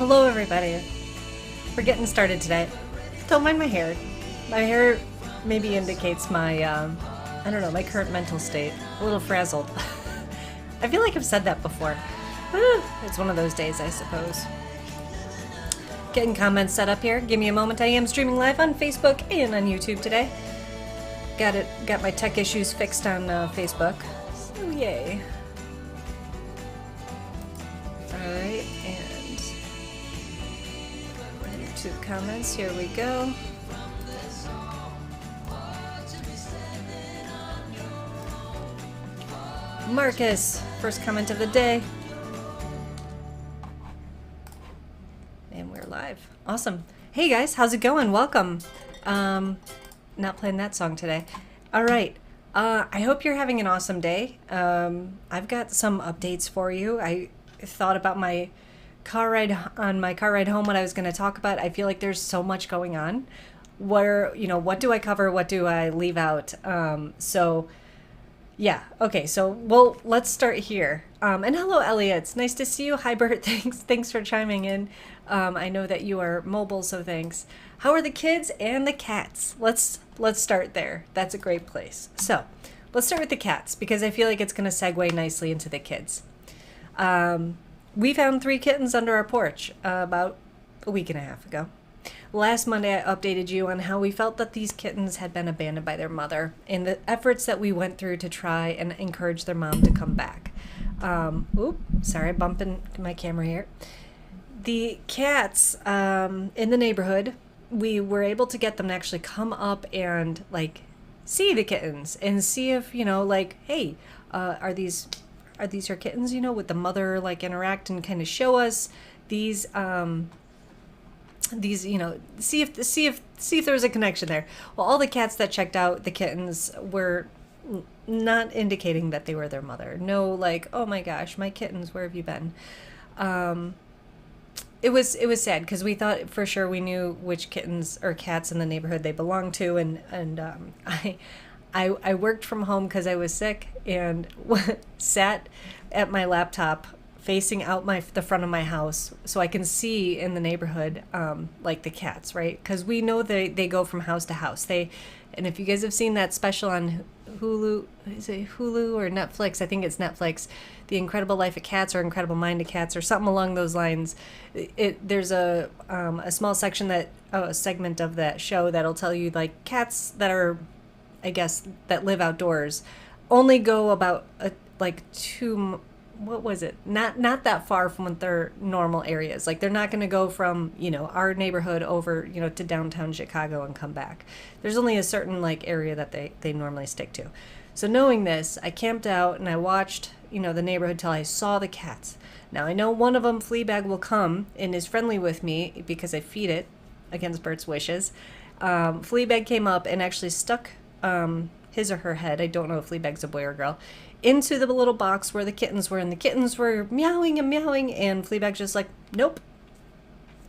Hello everybody. We're getting started today. Don't mind my hair. My hair maybe indicates my, I don't know, my current mental state. A little frazzled. I feel like I've said that before. It's one of those days, I suppose. Getting comments set up here. Give me a moment. I am streaming live on Facebook and on YouTube today. Got my tech issues fixed on Facebook. So yay. Alright, and YouTube comments, here we go. Marcus, first comment of the day. And we're live. Awesome. Hey guys, how's it going? Welcome. Not playing that song today. Alright. I hope you're having an awesome day. I've got some updates for you. I thought about my car ride home, what I was going to talk about. I feel like there's so much going on. What do I cover? What do I leave out? Yeah. Okay. So, let's start here. And hello, Elliot. It's nice to see you. Hi, Bert. Thanks for chiming in. I know that you are mobile, so thanks. How are the kids and the cats? Let's start there. That's a great place. So, let's start with the cats because I feel like it's going to segue nicely into the kids. We found 3 kittens under our porch about a week and a half ago. Last Monday, I updated you on how we felt that these kittens had been abandoned by their mother and the efforts that we went through to try and encourage their mom to come back. Sorry, bumping my camera here. The cats in the neighborhood, we were able to get them to actually come up and see the kittens and see if, hey, are these your kittens, with the mother, interact and kind of show us these, see if there's a connection there. Well, all the cats that checked out the kittens were not indicating that they were their mother. No, oh my gosh, my kittens, where have you been? It was sad because we thought for sure we knew which kittens or cats in the neighborhood they belonged to, and I worked from home because I was sick and sat at my laptop facing out the front of my house so I can see in the neighborhood the cats, right? Because we know they go from house to house. And if you guys have seen that special on Hulu, is it Hulu or Netflix? I think it's Netflix. The Incredible Life of Cats or Incredible Mind of Cats or something along those lines. There's a small segment of that show that'll tell you cats that are, I guess, that live outdoors only go about not that far from their normal areas. They're not going to go from, our neighborhood over, to downtown Chicago and come back. There's only a certain area that they normally stick to. So knowing this, I camped out and I watched, the neighborhood till I saw the cats. Now I know one of them, Fleabag, will come and is friendly with me because I feed it against Bert's wishes. Fleabag came up and actually stuck his or her head, I don't know if Fleabag's a boy or girl, into the little box where the kittens were, and the kittens were meowing and meowing, and Fleabag's just nope.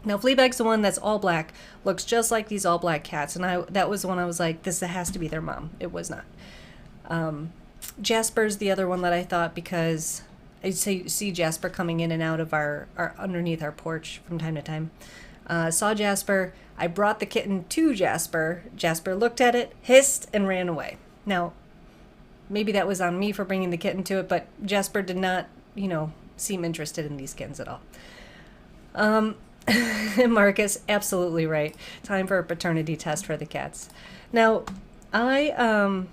Now Fleabag's the one that's all black, looks just like these all black cats, and that was the one I was like, this has to be their mom. It was not. Jasper's the other one that I thought, because I see Jasper coming in and out of our underneath our porch from time to time. Saw Jasper. I brought the kitten to Jasper. Jasper looked at it, hissed, and ran away. Now, maybe that was on me for bringing the kitten to it, but Jasper did not, seem interested in these kittens at all. Marcus, absolutely right. Time for a paternity test for the cats. Now, I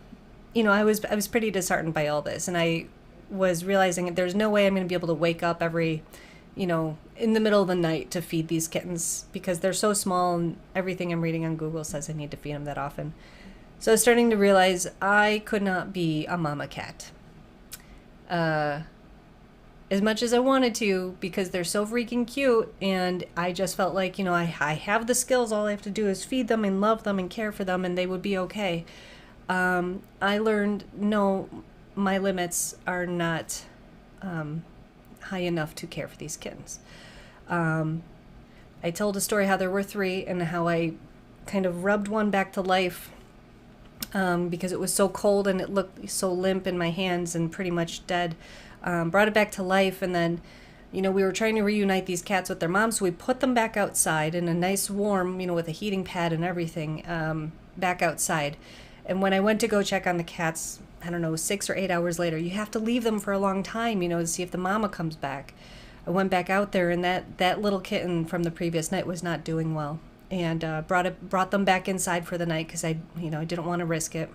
was pretty disheartened by all this, and I was realizing that there's no way I'm going to be able to wake up every, in the middle of the night to feed these kittens because they're so small, and everything I'm reading on Google says I need to feed them that often. So I was starting to realize I could not be a mama cat. As much as I wanted to, because they're so freaking cute, and I just felt like, I have the skills, all I have to do is feed them and love them and care for them, and they would be okay. I learned, no, my limits are not high enough to care for these kittens. I told a story how there were 3 and how I kind of rubbed one back to life because it was so cold and it looked so limp in my hands and pretty much dead. Brought it back to life, and then we were trying to reunite these cats with their moms, so we put them back outside in a nice warm, with a heating pad and everything, back outside. And when I went to go check on the cats, I don't know, 6 or 8 hours later, you have to leave them for a long time, to see if the mama comes back. I went back out there, and that little kitten from the previous night was not doing well, and brought them back inside for the night because I didn't want to risk it.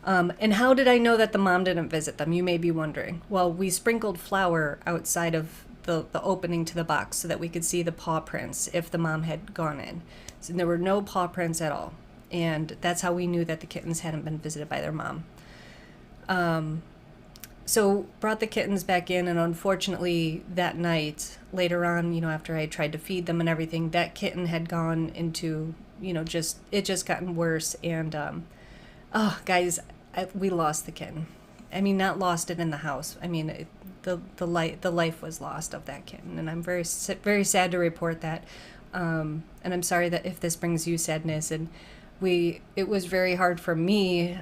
And how did I know that the mom didn't visit them? You may be wondering. Well, we sprinkled flour outside of the opening to the box so that we could see the paw prints if the mom had gone in. So there were no paw prints at all. And that's how we knew that the kittens hadn't been visited by their mom. So brought the kittens back in, and unfortunately that night, later on, after I tried to feed them and everything, that kitten had gone into, it just gotten worse. And, guys, we lost the kitten. I mean, not lost it in the house. I mean, the life was lost of that kitten, and I'm very sad to report that. And I'm sorry that if this brings you sadness. And it was very hard for me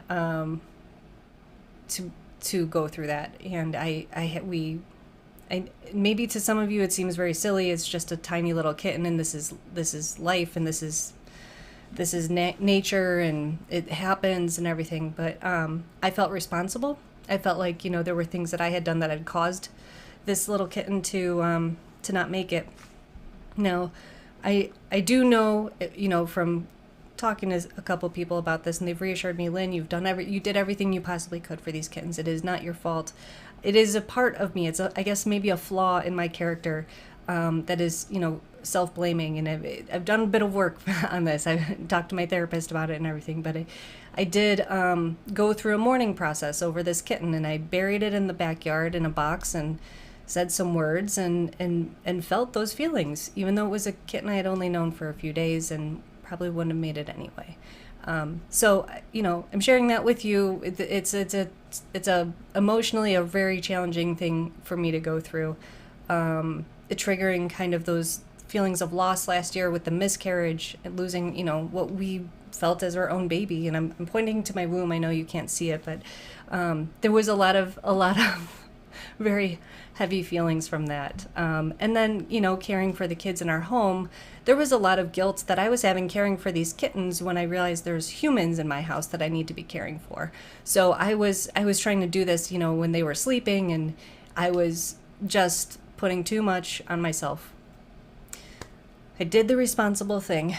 to go through that. And maybe to some of you it seems very silly. It's just a tiny little kitten, and this is life, and this is nature, and it happens and everything. But I felt responsible. I felt like there were things that I had done that had caused this little kitten to not make it. Now, I do know from talking to a couple people about this, and they've reassured me, Lynn, you did everything you possibly could for these kittens. It is not your fault. It is a part of me. It's I guess maybe a flaw in my character that is self-blaming, and I've done a bit of work on this. I've talked to my therapist about it and everything, but I did go through a mourning process over this kitten, and I buried it in the backyard in a box and said some words and felt those feelings, even though it was a kitten I had only known for a few days and probably wouldn't have made it anyway. So I'm sharing that with you. It's emotionally a very challenging thing for me to go through. Triggering kind of those feelings of loss last year with the miscarriage and losing, what we felt as our own baby. And I'm pointing to my womb. I know you can't see it, but there was a lot of very heavy feelings from that. And then, caring for the kids in our home, there was a lot of guilt that I was having caring for these kittens when I realized there's humans in my house that I need to be caring for. So I was trying to do this, when they were sleeping, and I was just putting too much on myself. I did the responsible thing,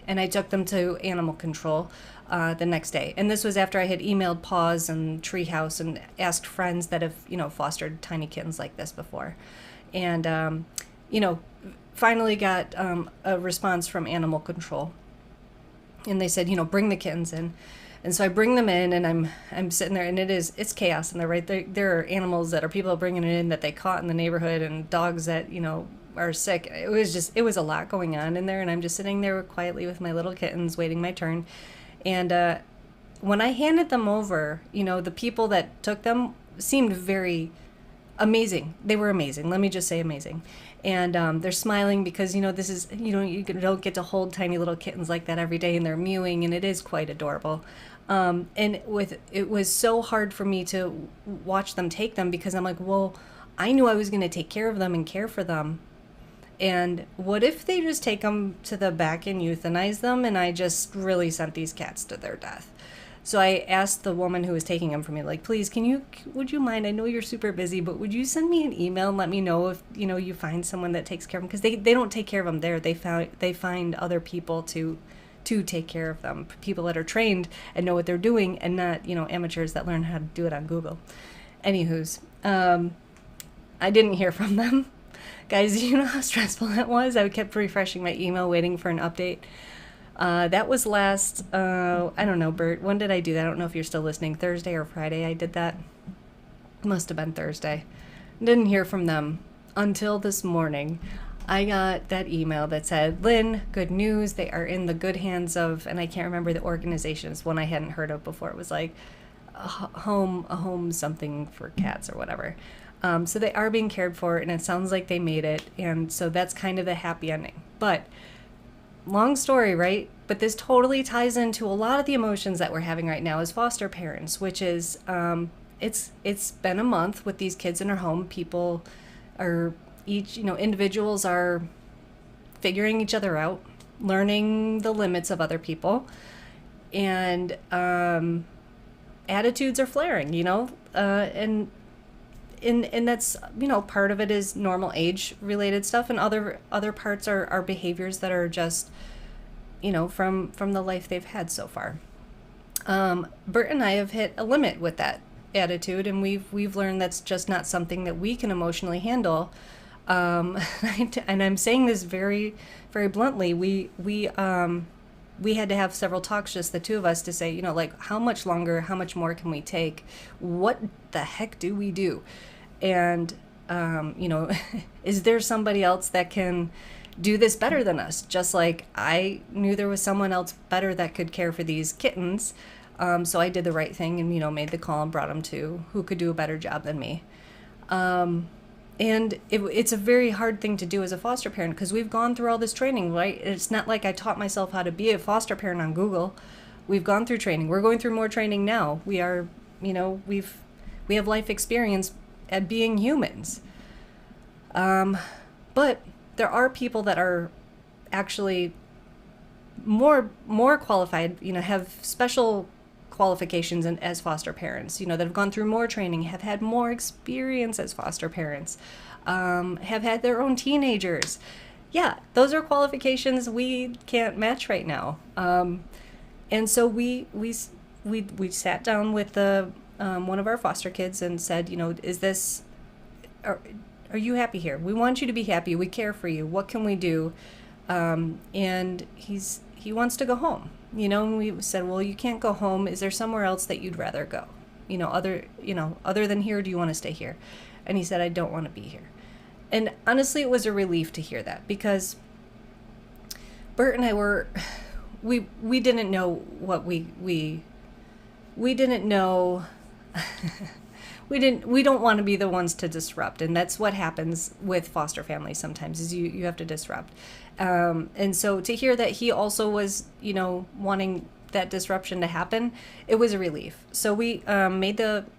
and I took them to animal control the next day. And this was after I had emailed Paws and Treehouse and asked friends that have, fostered tiny kittens like this before. And, finally got a response from animal control. And they said, bring the kittens in. And so I bring them in, and I'm sitting there, and it's chaos. And they're right there. There are animals that are people bringing it in that they caught in the neighborhood, and dogs that, are sick. It was a lot going on in there. And I'm just sitting there quietly with my little kittens waiting my turn. And when I handed them over, the people that took them seemed very amazing. They were amazing. Let me just say amazing. And they're smiling because, this is, you don't get to hold tiny little kittens like that every day, and they're mewing, and it is quite adorable. And it was so hard for me to watch them take them, because I'm like, well, I knew I was going to take care of them and care for them. And what if they just take them to the back and euthanize them, and I just really sent these cats to their death? So I asked the woman who was taking them for me, like, please, would you mind? I know you're super busy, but would you send me an email and let me know if, you find someone that takes care of them? Because they don't take care of them there. They find other people to take care of them, people that are trained and know what they're doing, and not, amateurs that learn how to do it on Google. Anywho's, I didn't hear from them. Guys, you know how stressful that was? I kept refreshing my email, waiting for an update. That was last, I don't know, Bert, when did I do that? I don't know if you're still listening. Thursday or Friday I did that. Must have been Thursday. Didn't hear from them until this morning. I got that email that said, Lynn, good news. They are in the good hands of, and I can't remember the organization. It's one I hadn't heard of before. It was like a home something for cats or whatever. So they are being cared for, and it sounds like they made it. And so that's kind of the happy ending. But long story, right? But this totally ties into a lot of the emotions that we're having right now as foster parents, which is, it's been a month with these kids in our home. People are individuals are figuring each other out, learning the limits of other people, and attitudes are flaring, and that's, part of it is normal age related stuff, and other parts are behaviors that are just, from the life they've had so far. Bert and I have hit a limit with that attitude, and we've learned that's just not something that we can emotionally handle. And I'm saying this very, very bluntly. We had to have several talks, just the two of us, to say, like, how much longer, how much more can we take? What the heck do we do? And, is there somebody else that can do this better than us? Just like I knew there was someone else better that could care for these kittens. So I did the right thing and, made the call and brought them to who could do a better job than me. And it's a very hard thing to do as a foster parent, because we've gone through all this training, right? It's not like I taught myself how to be a foster parent on Google. We've gone through training. We're going through more training now. We are, we have life experience at being humans. But there are people that are actually more qualified, have special qualifications as foster parents, that have gone through more training, have had more experience as foster parents, have had their own teenagers. Yeah, those are qualifications we can't match right now. And so we sat down with one of our foster kids and said, are you happy here? We want you to be happy. We care for you. What can we do? And he wants to go home. And we said, well, you can't go home. Is there somewhere else that you'd rather go? Other than here, do you want to stay here? And he said, I don't want to be here. And honestly, it was a relief to hear that, because Bert and I we didn't know what we didn't know. We don't want to be the ones to disrupt, and that's what happens with foster families sometimes, is you have to disrupt. And so to hear that he also was, wanting that disruption to happen, it was a relief. So we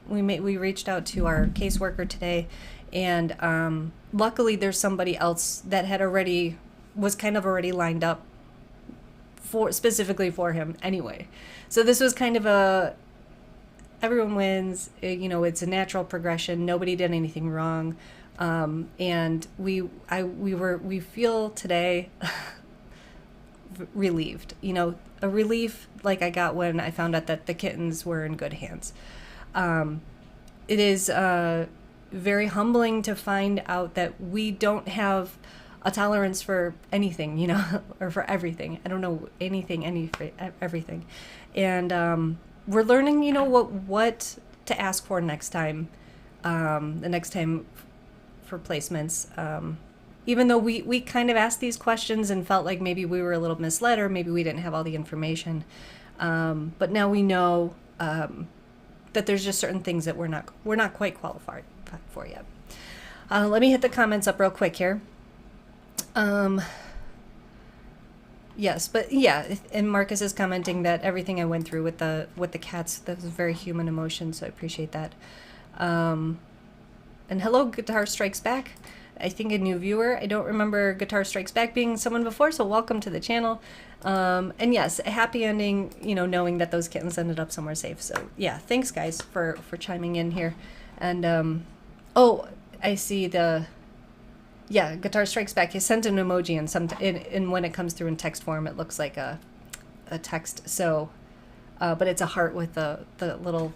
reached out to our caseworker today, and luckily there's somebody else that was kind of already lined up specifically for him anyway. So this was kind of everyone wins, it's a natural progression. Nobody did anything wrong. And we feel today relieved, a relief like I got when I found out that the kittens were in good hands. It is very humbling to find out that we don't have a tolerance for anything, or for everything. I don't know everything. And, we're learning, what to ask for next time, the next time for placements. Even though we kind of asked these questions and felt like maybe we were a little misled, or maybe we didn't have all the information. But now we know that there's just certain things that we're not quite qualified for yet. Let me hit the comments up real quick here. Yes, but yeah, and Marcus is commenting that everything I went through with the cats, that was very human emotion, so I appreciate that. And hello, Guitar Strikes Back. I think a new viewer. I don't remember Guitar Strikes Back being someone before, so welcome to the channel. And yes, a happy ending, knowing that those kittens ended up somewhere safe. So yeah, thanks guys for chiming in here. And oh, I see yeah, Guitar Strikes Back. He sent an emoji, and when it comes through in text form, it looks like a text. So, but it's a heart with the little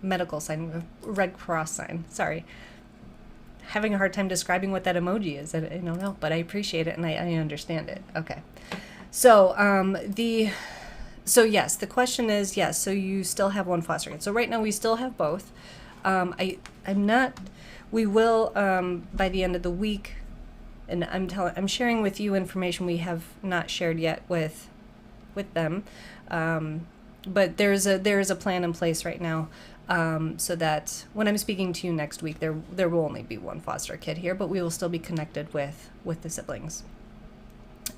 medical sign, Red Cross sign. Sorry, having a hard time describing what that emoji is. I don't know, but I appreciate it and I understand it. Okay, so so yes, the question is yes. So you still have one foster kid. So right now we still have both. I'm not. We will, by the end of the week, and I'm sharing with you information we have not shared yet with them, but there is a plan in place right now, so that when I'm speaking to you next week, there will only be one foster kid here, but we will still be connected with the siblings,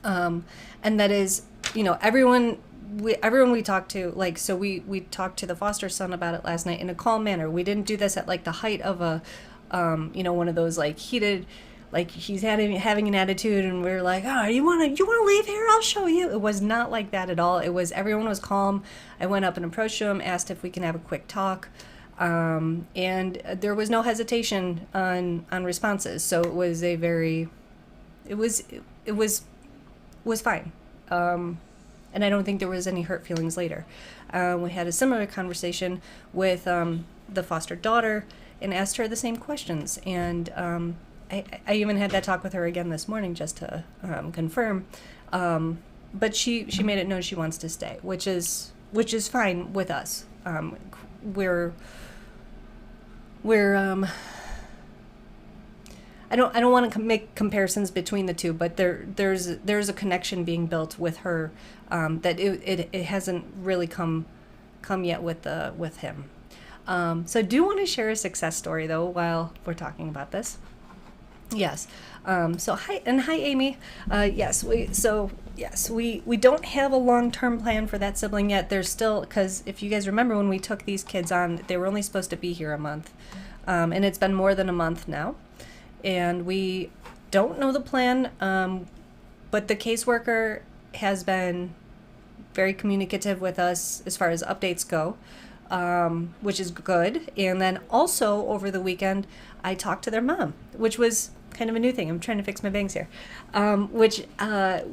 and that is, everyone everyone we talked to, like, so we talked to the foster son about it last night in a calm manner. We didn't do this at like the height of a, one of those like heated, like he's having an attitude, and we're like, oh, you want to leave here? I'll show you. It was not like that at all. It was, everyone was calm. I went up and approached him, asked if we can have a quick talk. And there was no hesitation on responses. So it was a very, it was fine. And I don't think there was any hurt feelings later. We had a similar conversation with the foster daughter and asked her the same questions. And I even had that talk with her again this morning just to confirm. But she made it known she wants to stay, which is fine with us. We're I don't want to make comparisons between the two, but there's a connection being built with her that it hasn't really come yet with him. So I do want to share a success story though while we're talking about this. Yes. So hi Amy. Yes, we don't have a long-term plan for that sibling yet. There's still, because if you guys remember when we took these kids on, they were only supposed to be here a month, and it's been more than a month now. And we don't know the plan, but the caseworker has been very communicative with us as far as updates go, which is good. And then also over the weekend, I talked to their mom, which was kind of a new thing. I'm trying to fix my bangs here, which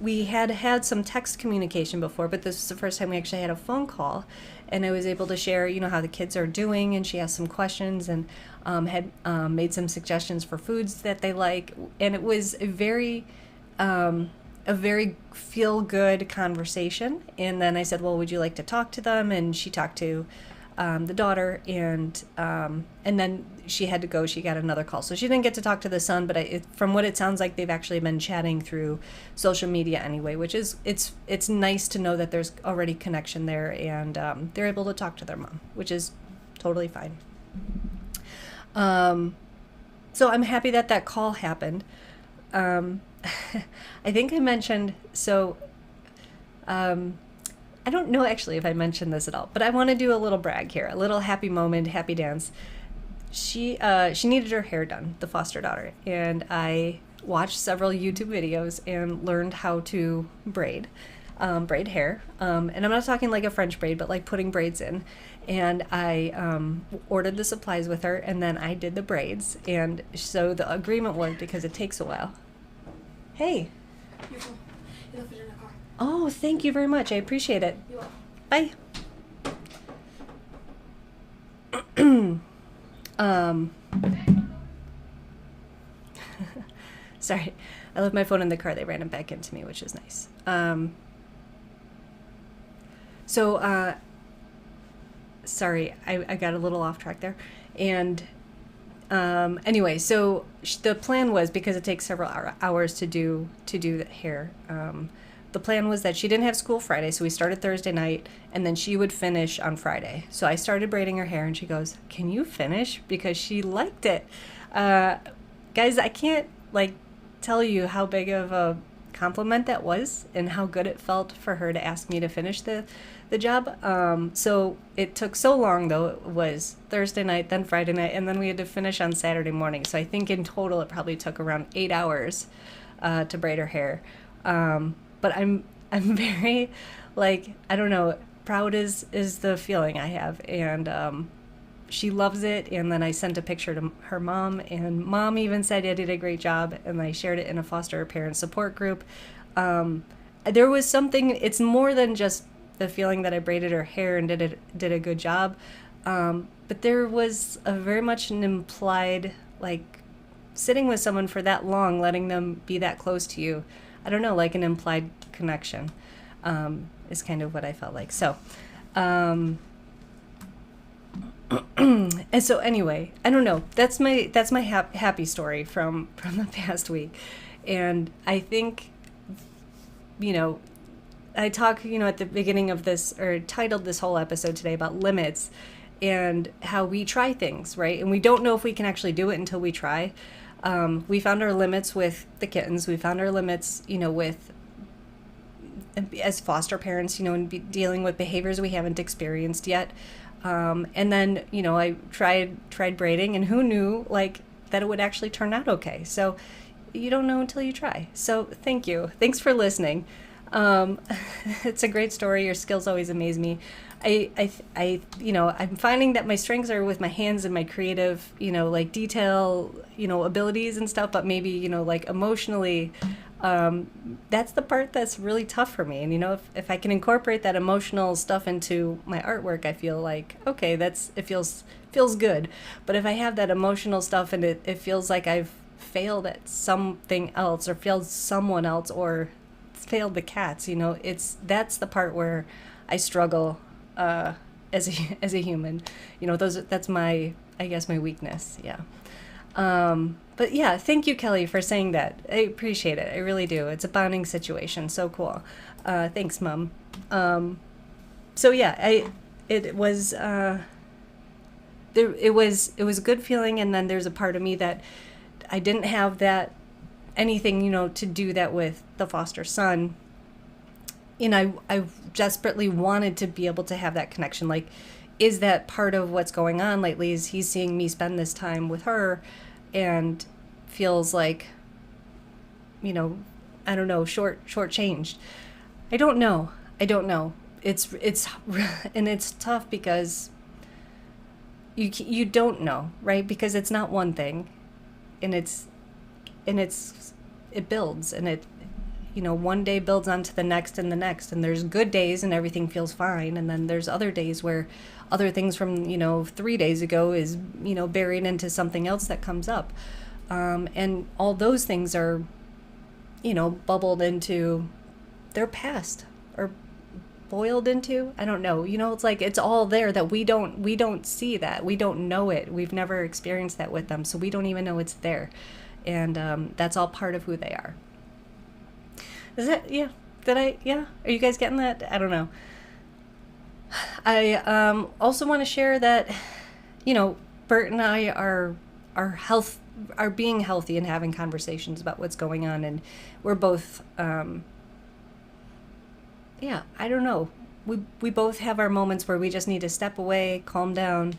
we had some text communication before, but this was the first time we actually had a phone call. And I was able to share, how the kids are doing, and she asked some questions and had made some suggestions for foods that they like. And it was a very feel-good conversation. And then I said, well, would you like to talk to them? And she talked to the daughter, and then she had to go. She got another call, so she didn't get to talk to the son. But from what it sounds like, they've actually been chatting through social media anyway, which is it's nice to know that there's already connection there, and they're able to talk to their mom, which is totally fine. So I'm happy that call happened. I think I mentioned so. I don't know actually if I mentioned this at all, but I want to do a little brag here, a little happy moment, happy dance. She needed her hair done, the foster daughter, and I watched several YouTube videos and learned how to braid hair. And I'm not talking like a French braid, but like putting braids in. And I ordered the supplies with her, and then I did the braids. And so the agreement was, because it takes a while. Hey. Oh, thank you very much. I appreciate it. You're welcome. Bye. Sorry, I left my phone in the car. They ran it back into me, which is nice. Sorry, I got a little off track there. And anyway, so the plan was, because it takes several hours to do the hair, the plan was that she didn't have school Friday, so we started Thursday night, and then she would finish on Friday. So I started braiding her hair, and she goes, "Can you finish?" Because she liked it. Guys, I can't tell you how big of a compliment that was, and how good it felt for her to ask me to finish the job. So it took so long, though. It was Thursday night, then Friday night, and then we had to finish on Saturday morning. So I think in total it probably took around 8 hours to braid her hair. But I'm very, I don't know, proud is the feeling I have. And she loves it. And then I sent a picture to her mom, and mom even said I did a great job. And I shared it in a foster parent support group. There was something, it's more than just the feeling that I braided her hair and did a good job. But there was very much an implied, sitting with someone for that long, letting them be that close to you. I don't know, an implied connection is kind of what I felt like. So, and so anyway, I don't know. That's my happy story from the past week, and I think, I talk, at the beginning of this, or titled this whole episode today about limits and how we try things, right? And we don't know if we can actually do it until we try. We found our limits with the kittens. We found our limits, with as foster parents, and dealing with behaviors we haven't experienced yet. And then, I tried braiding, and who knew, like, that it would actually turn out okay. So you don't know until you try. So thank you. Thanks for listening. It's a great story. Your skills always amaze me. I'm finding that my strengths are with my hands and my creative, like detail, abilities and stuff, but maybe, like emotionally, that's the part that's really tough for me. And, if I can incorporate that emotional stuff into my artwork, I feel like, okay, it feels good. But if I have that emotional stuff and it feels like I've failed at something else or failed someone else or failed the cats, that's the part where I struggle as a human. That's my weakness. Yeah. But yeah, thank you, Kelly, for saying that. I appreciate it. I really do. It's a bonding situation. So cool. Thanks, Mom. So yeah, it was a good feeling, and then there's a part of me that I didn't have that anything, to do that with the foster son. And I desperately wanted to be able to have that connection. Like, is that part of what's going on lately? Is he seeing me spend this time with her and feels like, I don't know, shortchanged? I don't know. It's and it's tough because you don't know, right? Because it's not one thing, and it builds, and it, one day builds onto the next and the next, and there's good days and everything feels fine, and then there's other days where other things from 3 days ago is buried into something else that comes up, and all those things are bubbled into their past or boiled into, I don't know, it's like it's all there that we don't see, that we don't know it, we've never experienced that with them, so we don't even know it's there, and that's all part of who they are. Is it? Yeah. Are you guys getting that? I don't know. I also want to share that, Bert and I are being healthy and having conversations about what's going on, and we're both, I don't know. We both have our moments where we just need to step away, calm down,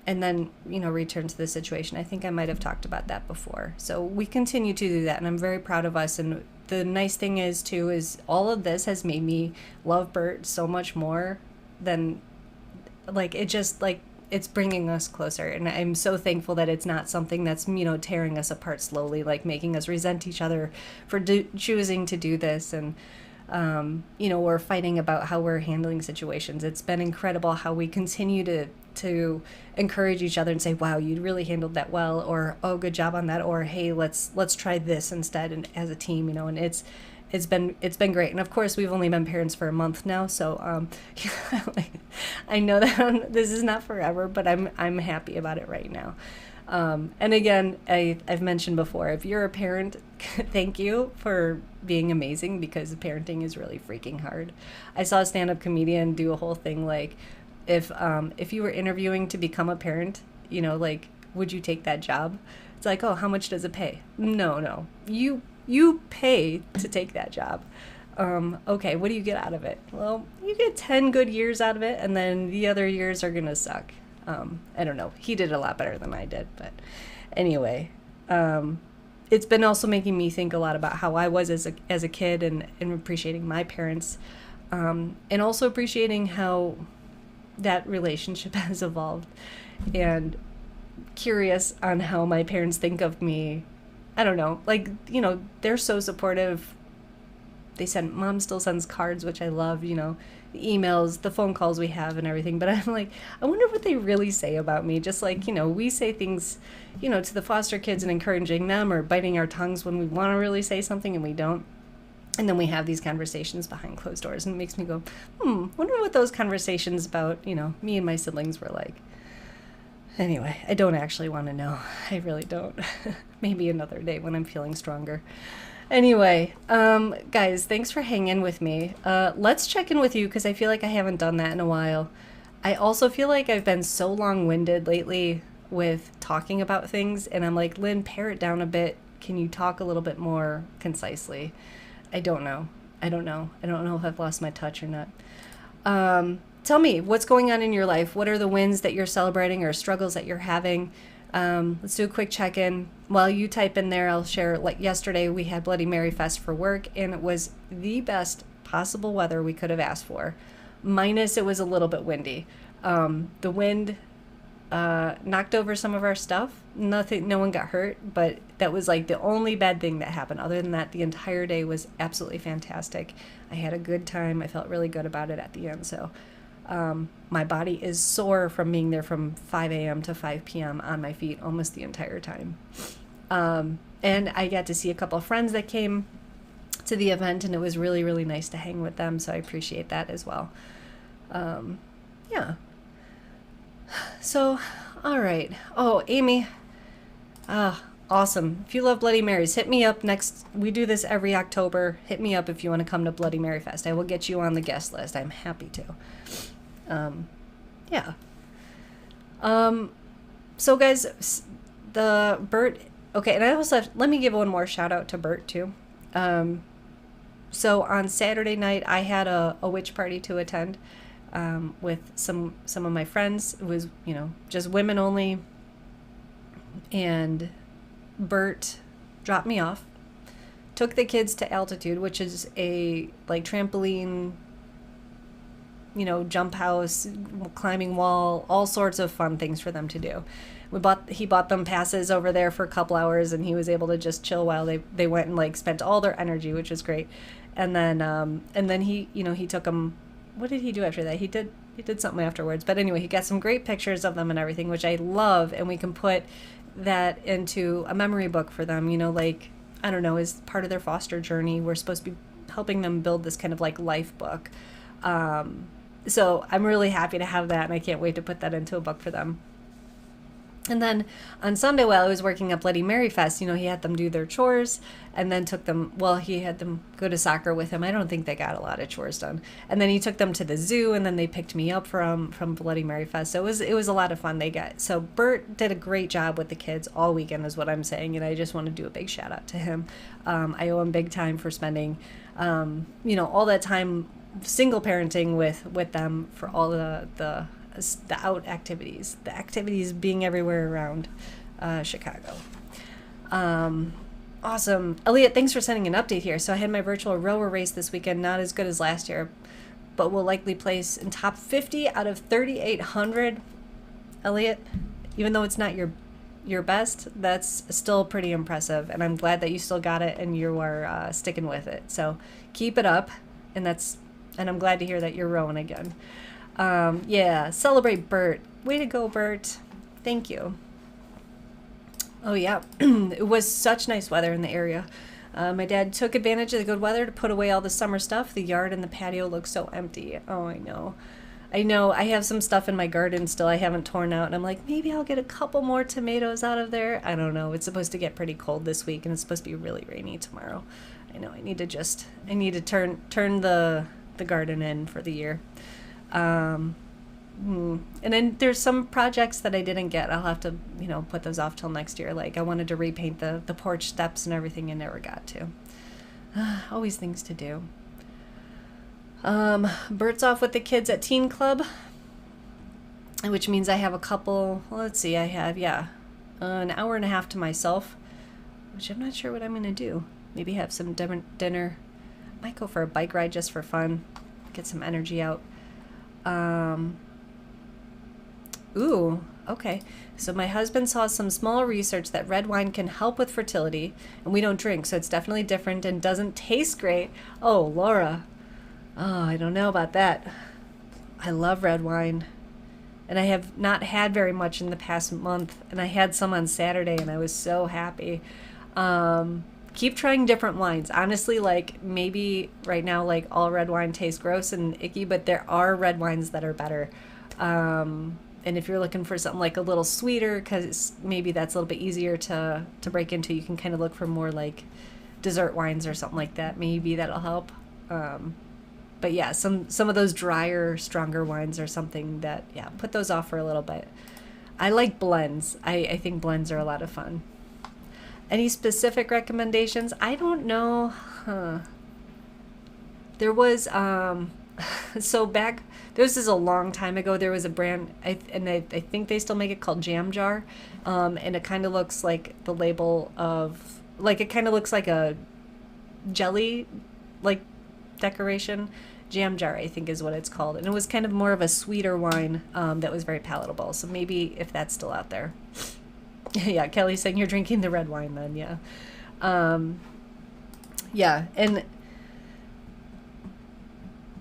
and then, return to the situation. I think I might have talked about that before. So we continue to do that, and I'm very proud of us. And the nice thing is, too, is all of this has made me love Bert so much more than, like, it's bringing us closer. And I'm so thankful that it's not something that's, tearing us apart slowly, like making us resent each other for choosing to do this. And, we're fighting about how we're handling situations. It's been incredible how we continue to encourage each other and say, wow, you really handled that well, or, oh, good job on that, or, hey, let's try this instead, and as a team, and it's been great. And of course, we've only been parents for a month now, so I know that this is not forever, but I'm happy about it right now. And again, I've mentioned before, if you're a parent, thank you for being amazing, because parenting is really freaking hard. I saw a stand-up comedian do a whole thing like, if you were interviewing to become a parent, like, would you take that job? It's like, oh, how much does it pay? No, you pay to take that job. Okay, what do you get out of it? Well, you get 10 good years out of it, and then the other years are gonna suck. I don't know. He did a lot better than I did, but anyway, it's been also making me think a lot about how I was as a kid, and appreciating my parents, and also appreciating how that relationship has evolved, and curious on how my parents think of me. I don't know, like, they're so supportive. Mom still sends cards, which I love, the emails, the phone calls we have and everything. But I'm like, I wonder what they really say about me. Just like, we say things, to the foster kids and encouraging them, or biting our tongues when we want to really say something and we don't. And then we have these conversations behind closed doors, and it makes me go, wonder what those conversations about, me and my siblings were like. Anyway, I don't actually want to know. I really don't. Maybe another day when I'm feeling stronger. Anyway, guys, thanks for hanging with me. Let's check in with you, because I feel like I haven't done that in a while. I also feel like I've been so long-winded lately with talking about things, and I'm like, Lynn, pare it down a bit. Can you talk a little bit more concisely? I don't know. I don't know. I don't know if I've lost my touch or not. Tell me, what's going on in your life? What are the wins that you're celebrating or struggles that you're having? Let's do a quick check-in. While you type in there, I'll share, like yesterday, we had Bloody Mary Fest for work, and it was the best possible weather we could have asked for. Minus it was a little bit windy. The wind knocked over some of our stuff. No one got hurt, but that was like the only bad thing that happened. Other than that, the entire day was absolutely fantastic. I had a good time. I felt really good about it at the end. So my body is sore from being there from 5 a.m. to 5 p.m. on my feet almost the entire time. And I got to see a couple of friends that came to the event, and it was really, really nice to hang with them. So I appreciate that as well. Yeah. So, all right. Oh, Amy. Awesome. If you love Bloody Marys, hit me up next. We do this every October. Hit me up if you want to come to Bloody Mary Fest. I will get you on the guest list. I'm happy to. Yeah. So guys, the Bert. Okay, and I also let me give one more shout out to Bert too. So on Saturday night, I had a witch party to attend. With some of my friends. It was, just women only. And Bert dropped me off, took the kids to Altitude, which is a like trampoline, jump house, climbing wall, all sorts of fun things for them to do. He bought them passes over there for a couple hours, and he was able to just chill while they went and like spent all their energy, which was great. And then he took them. What did he do after that? He did something afterwards. But anyway, he got some great pictures of them and everything, which I love. And we can put that into a memory book for them, like, I don't know, as part of their foster journey. We're supposed to be helping them build this kind of like life book. So I'm really happy to have that, and I can't wait to put that into a book for them. And then on Sunday, while I was working at Bloody Mary Fest, he had them do their chores, and then he had them go to soccer with him. I don't think they got a lot of chores done. And then he took them to the zoo, and then they picked me up from Bloody Mary Fest. So it was a lot of fun. So Bert did a great job with the kids all weekend is what I'm saying, and I just want to do a big shout out to him. I owe him big time for spending, all that time single parenting with them for all the out activities, the activities being everywhere around Chicago. Awesome. Elliot, thanks for sending an update here. So I had my virtual rower race this weekend, not as good as last year, but will likely place in top 50 out of 3,800. Elliot, even though it's not your best, that's still pretty impressive, and I'm glad that you still got it and you are sticking with it. So keep it up, and I'm glad to hear that you're rowing again. Yeah, celebrate Bert. Way to go, Bert. Thank you. Oh, yeah. It was such nice weather in the area. My dad took advantage of the good weather to put away all the summer stuff. The yard and the patio look so empty. Oh, I know. I have some stuff in my garden still I haven't torn out, and I'm like, maybe I'll get a couple more tomatoes out of there. I don't know. It's supposed to get pretty cold this week, and it's supposed to be really rainy tomorrow. I know. I need to turn the garden in for the year. And then there's some projects that I didn't get. I'll have to, put those off till next year. Like I wanted to repaint the porch steps and everything and never got to. Always things to do. Bert's off with the kids at Teen Club, which means I have a couple, let's see, I have, an hour and a half to myself, which I'm not sure what I'm going to do. Maybe have some dinner. Might go for a bike ride just for fun. Get some energy out. Ooh, okay. So my husband saw some small research that red wine can help with fertility, and we don't drink, so it's definitely different and doesn't taste great. Oh, Laura. Oh, I don't know about that. I love red wine, and I have not had very much in the past month, and I had some on Saturday, and I was so happy. Keep trying different wines. Honestly, like maybe right now, like all red wine tastes gross and icky, but there are red wines that are better. And if you're looking for something like a little sweeter, because maybe that's a little bit easier to break into, you can kind of look for more like dessert wines or something like that. Maybe that'll help. But yeah, some of those drier, stronger wines are something that, put those off for a little bit. I like blends. I think blends are a lot of fun. Any specific recommendations? I don't know. There was so back this is a long time ago. There was a brand, I think they still make it, called Jam Jar, and it kind of looks like the label of, like, it kind of looks like a jelly, like, decoration. Jam Jar, I think, is what it's called, and it was kind of more of a sweeter wine that was very palatable. So maybe if that's still out there. Yeah, Kelly's saying you're drinking the red wine then. Yeah, yeah, and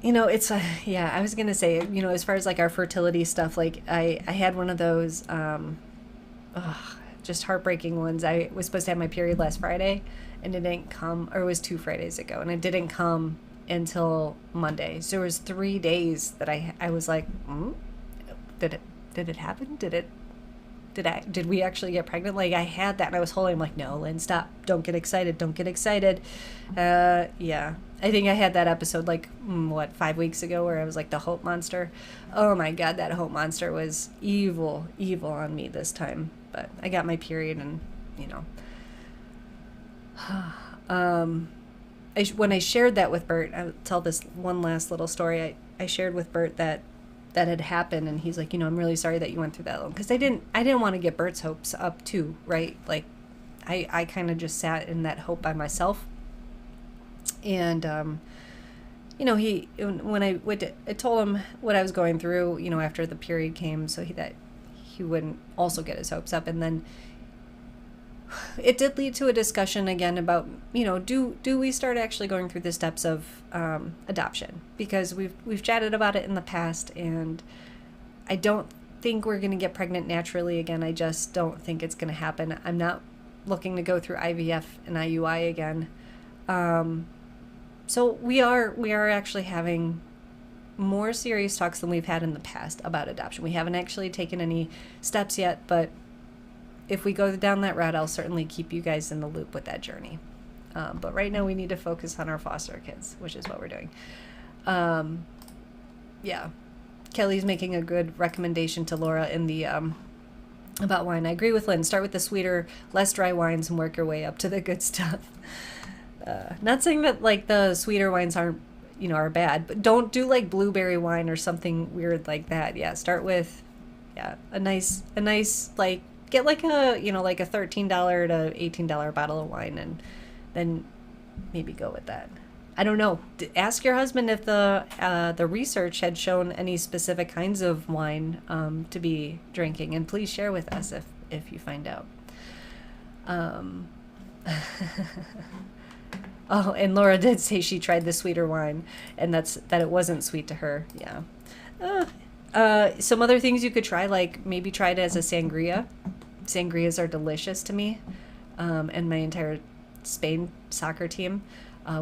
it's yeah, I was gonna say, as far as like our fertility stuff, like I had one of those just heartbreaking ones. I was supposed to have my period last Friday, and it didn't come, or it was 2 Fridays ago, and it didn't come until Monday. So it was 3 days that I was like, did it happen? Did we actually get pregnant? Like, I had that and I was holding, I'm like, no, Lynn, stop. Don't get excited. Yeah. I think I had that episode, like, 5 weeks ago, where I was like the hope monster. Oh my God, that hope monster was evil on me this time. But I got my period, and, when I shared that with Bert, I'll tell this one last little story. I shared with Bert that had happened, and he's like, I'm really sorry that you went through that alone, because I didn't want to get Bert's hopes up too, right? Like, I kind of just sat in that hope by myself, and he, when I told him what I was going through, after the period came, so that he wouldn't also get his hopes up, and then it did lead to a discussion again about, do we start actually going through the steps of adoption? Because we've chatted about it in the past, and I don't think we're going to get pregnant naturally again. I just don't think it's going to happen. I'm not looking to go through IVF and IUI again. So we are actually having more serious talks than we've had in the past about adoption. We haven't actually taken any steps yet, but if we go down that route, I'll certainly keep you guys in the loop with that journey. But right now we need to focus on our foster kids, which is what we're doing. Yeah. Kelly's making a good recommendation to Laura in the about wine. I agree with Lynn. Start with the sweeter, less dry wines and work your way up to the good stuff. Not saying that like the sweeter wines aren't, are bad, but don't do like blueberry wine or something weird like that. Yeah, start with a nice like, get like a, like a $13 to $18 bottle of wine, and then maybe go with that. I don't know. Ask your husband if the research had shown any specific kinds of wine to be drinking, and please share with us if you find out. Oh, and Laura did say she tried the sweeter wine, and that it wasn't sweet to her. Yeah. Some other things you could try, like maybe try it as a sangria. Sangrias are delicious to me, and my entire Spain soccer team.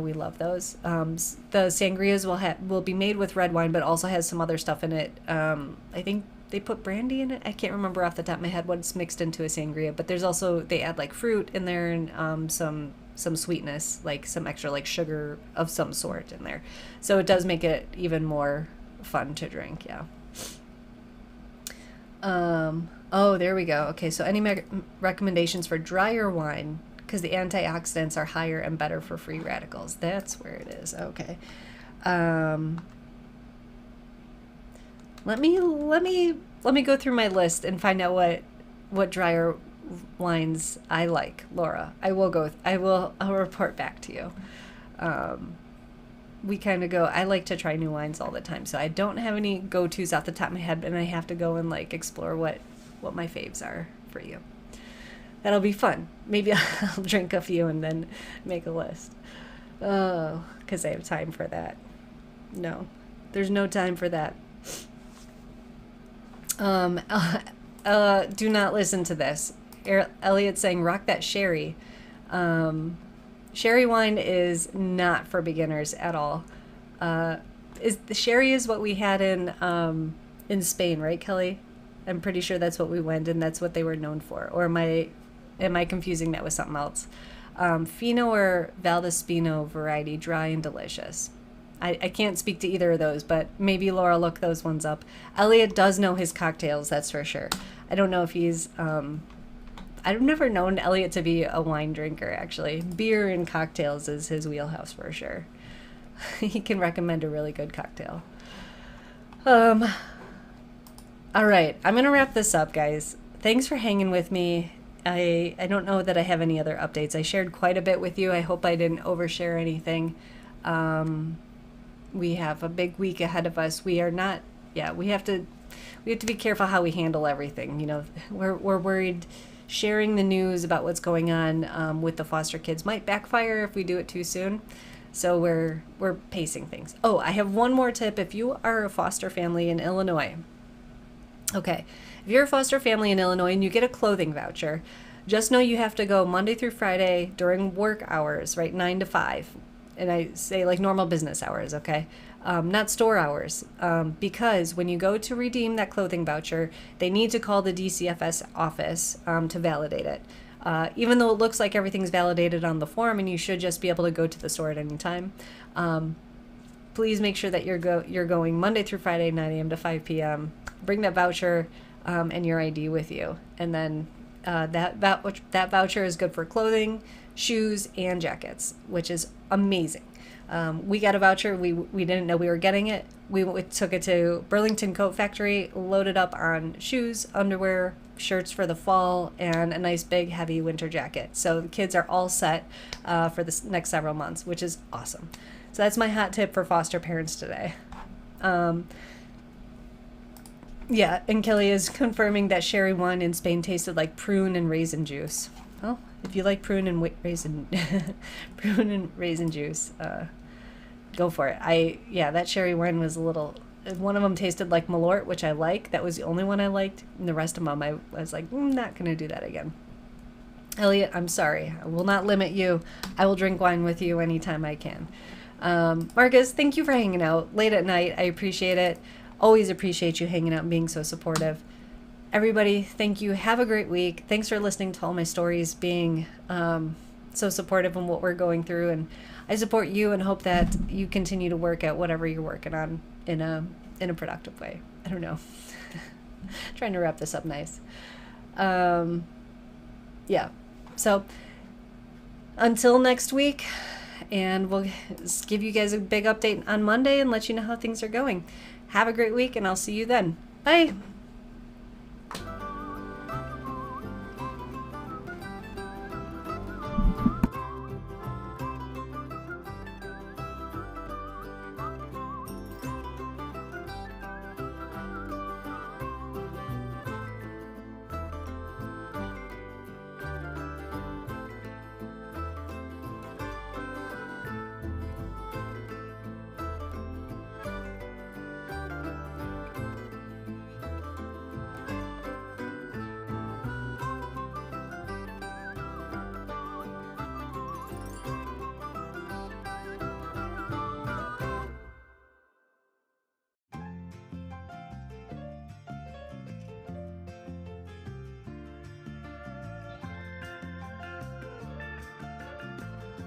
We love those. The sangrias will be made with red wine, but also has some other stuff in it. I think they put brandy in it. I can't remember off the top of my head what's mixed into a sangria, but there's also, they add like fruit in there, and some sweetness, like some extra like sugar of some sort in there. So it does make it even more fun to drink. Yeah. Oh, there we go. Okay, so any recommendations for drier wine? Because the antioxidants are higher and better for free radicals. That's where it is. Okay. Let me go through my list and find out what drier wines I like, Laura. I'll report back to you. We kind of go, I like to try new wines all the time, so I don't have any go-tos off the top of my head, and I have to go and like explore what my faves are for you. That'll be fun. Maybe I'll drink a few and then make a list. Oh, because I have time for that. No, there's no time for that. Do not listen to this. Elliot's saying, rock that sherry. Sherry wine is not for beginners at all. Sherry is what we had in Spain, right, Kelly? I'm pretty sure that's what we went, and that's what they were known for. Or am I confusing that with something else? Fino or Valdespino variety, dry and delicious. I can't speak to either of those, but maybe Laura look those ones up. Elliot does know his cocktails, that's for sure. I don't know if he's... I've never known Elliot to be a wine drinker, actually. Beer and cocktails is his wheelhouse for sure. He can recommend a really good cocktail. All right, I'm gonna wrap this up, guys. Thanks for hanging with me. I don't know that I have any other updates. I shared quite a bit with you. I hope I didn't overshare anything. We have a big week ahead of us. We are not. Yeah, we have to be careful how we handle everything. You know, we're worried sharing the news about what's going on with the foster kids might backfire if we do it too soon. So we're pacing things. Oh, I have one more tip. If you are a foster family in Illinois, okay, if you're a foster family in Illinois and you get a clothing voucher, just know you have to go Monday through Friday during work hours, right, 9 to 5. And I say like normal business hours, okay? Not store hours, because when you go to redeem that clothing voucher, they need to call the DCFS office to validate it. Even though it looks like everything's validated on the form and you should just be able to go to the store at any time, please make sure that you're going Monday through Friday, 9 a.m. to 5 p.m. Bring that voucher and your ID with you. And then that voucher is good for clothing, shoes, and jackets, which is amazing. We got a voucher. We didn't know we were getting it. We took it to Burlington Coat Factory, loaded up on shoes, underwear, shirts for the fall, and a nice big heavy winter jacket. So the kids are all set for the next several months, which is awesome. So that's my hot tip for foster parents today. Yeah, and Kelly is confirming that sherry wine in Spain tasted like prune and raisin juice. Well, if you like prune and raisin juice, go for it. That sherry wine was a little. One of them tasted like Malort, which I like. That was the only one I liked. And the rest of them, I was like, not gonna do that again. Elliot, I'm sorry. I will not limit you. I will drink wine with you anytime I can. Marcus, thank you for hanging out late at night. I appreciate it. Always appreciate you hanging out and being so supportive. Everybody, thank you. Have a great week. Thanks for listening to all my stories, being so supportive in what we're going through. And I support you and hope that you continue to work at whatever you're working on in a productive way. I don't know. Trying to wrap this up nice. Yeah. So until next week, and we'll give you guys a big update on Monday and let you know how things are going. Have a great week, and I'll see you then. Bye.